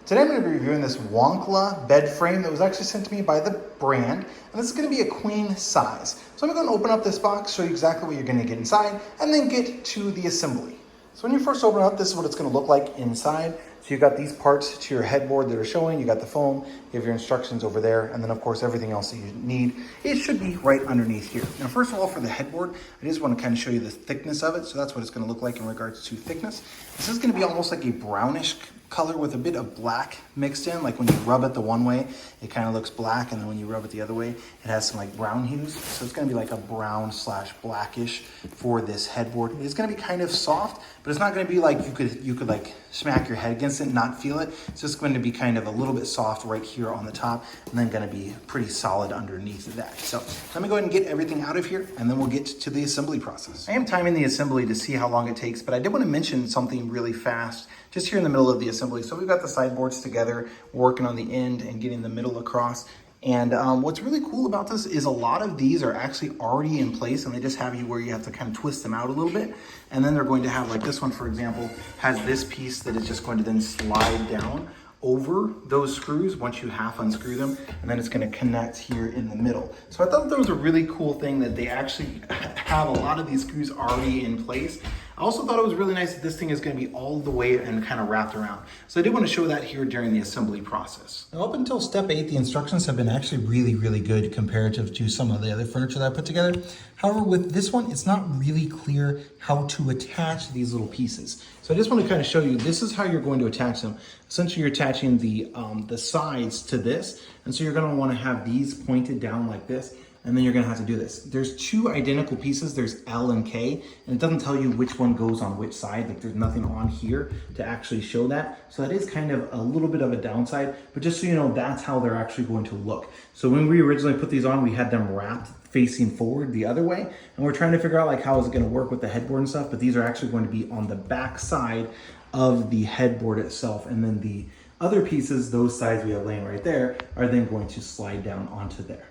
Today I'm going to be reviewing this Wancla bed frame that was actually sent to me by the brand, and this is going to be a queen size. So I'm going to open up this box, show you exactly what you're going to get inside, and then get to the assembly. So when you first open up, this is what it's going to look like inside. So you've got these parts to your headboard that are showing, you got the foam, you have your instructions over there, and then of course everything else that you need, it should be right underneath here. Now first of all, for the headboard, I just want to kind of show you the thickness of it. So that's what it's going to look like in regards to thickness. This is going to be almost like a brownish color with a bit of black mixed in. Like when you rub it the one way, it kind of looks black, and then when you rub it the other way, it has some like brown hues. So it's going to be like a brown / blackish for this headboard. It's going to be kind of soft, but it's not going to be like you could like smack your head against it and not feel it. It's just going to be kind of a little bit soft right here on the top, and then going to be pretty solid underneath that. So let me go ahead and get everything out of here, and then we'll get to the assembly process. I am timing the assembly to see how long it takes, but I did want to mention something really fast just here in the middle of the assembly. So we've got the sideboards together, working on the end and getting the middle across. And what's really cool about this is a lot of these are actually already in place, and they just have you where you have to kind of twist them out a little bit. And then they're going to have, like this one, for example, has this piece that is just going to then slide down over those screws once you half unscrew them, and then it's going to connect here in the middle. So I thought that was a really cool thing that they actually have a lot of these screws already in place. I also thought it was really nice that this thing is going to be all the way and kind of wrapped around. So I did want to show that here during the assembly process. Now, up until step 8, the instructions have been actually really good comparative to some of the other furniture that I put together. However, with this one, it's not really clear how to attach these little pieces. So I just want to kind of show you, this is how you're going to attach them. Essentially, you're attaching the sides to this. And so you're going to want to have these pointed down like this. And then you're gonna have to do this. There's two identical pieces, there's L and K, and it doesn't tell you which one goes on which side. Like there's nothing on here to actually show that. So that is kind of a little bit of a downside, but just so you know, that's how they're actually going to look. So when we originally put these on, we had them wrapped facing forward the other way, and we're trying to figure out like how is it gonna work with the headboard and stuff, but these are actually going to be on the back side of the headboard itself, and then the other pieces, those sides we have laying right there, are then going to slide down onto there.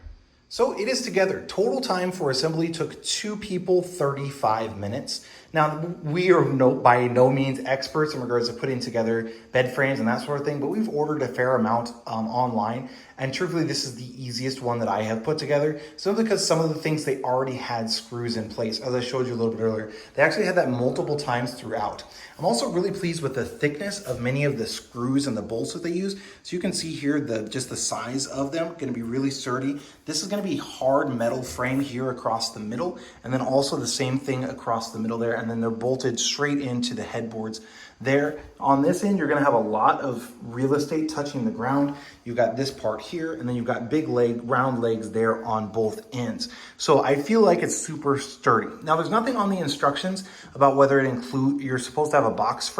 So it is together. Total time for assembly took 2 people, 35 minutes. Now, we are by no means experts in regards to putting together bed frames and that sort of thing, but we've ordered a fair amount online. And truthfully, this is the easiest one that I have put together, simply because some of the things they already had screws in place. As I showed you a little bit earlier, they actually had that multiple times throughout. I'm also really pleased with the thickness of many of the screws and the bolts that they use. So you can see here just the size of them, gonna be really sturdy. This is gonna be hard metal frame here across the middle, and then also the same thing across the middle there, and then they're bolted straight into the headboards there. On this end, you're gonna have a lot of real estate touching the ground. You've got this part here, and then you've got big round legs there on both ends. So I feel like it's super sturdy. Now, there's nothing on the instructions about whether you're supposed to have a box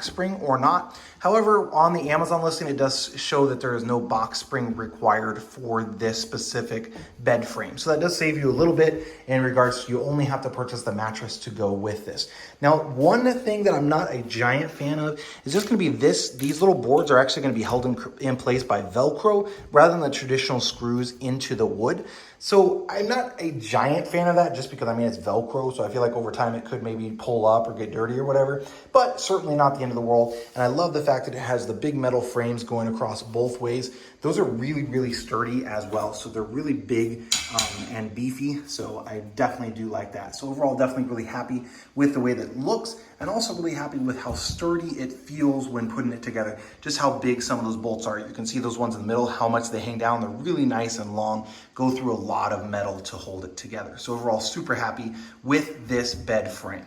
spring or not. However, on the Amazon listing, it does show that there is no box spring required for this specific bed frame. So that does save you a little bit in regards to you only have to purchase the mattress to go with this. Now, one thing that I'm not a giant fan of is just going to be these little boards are actually going to be held in place by Velcro rather than the traditional screws into the wood. So I'm not a giant fan of that just because, I mean, it's Velcro. So I feel like over time it could maybe pull up or get dirty or whatever, but certainly not the end of the world. And I love the fact that it has the big metal frames going across both ways. Those are really sturdy as well. So they're really big and beefy. So I definitely do like that. So overall, definitely really happy with the way that it looks, and also really happy with how sturdy it feels when putting it together. Just how big some of those bolts are. You can see those ones in the middle, how much they hang down. They're really nice and long, go through a lot of metal to hold it together. So overall, super happy with this bed frame.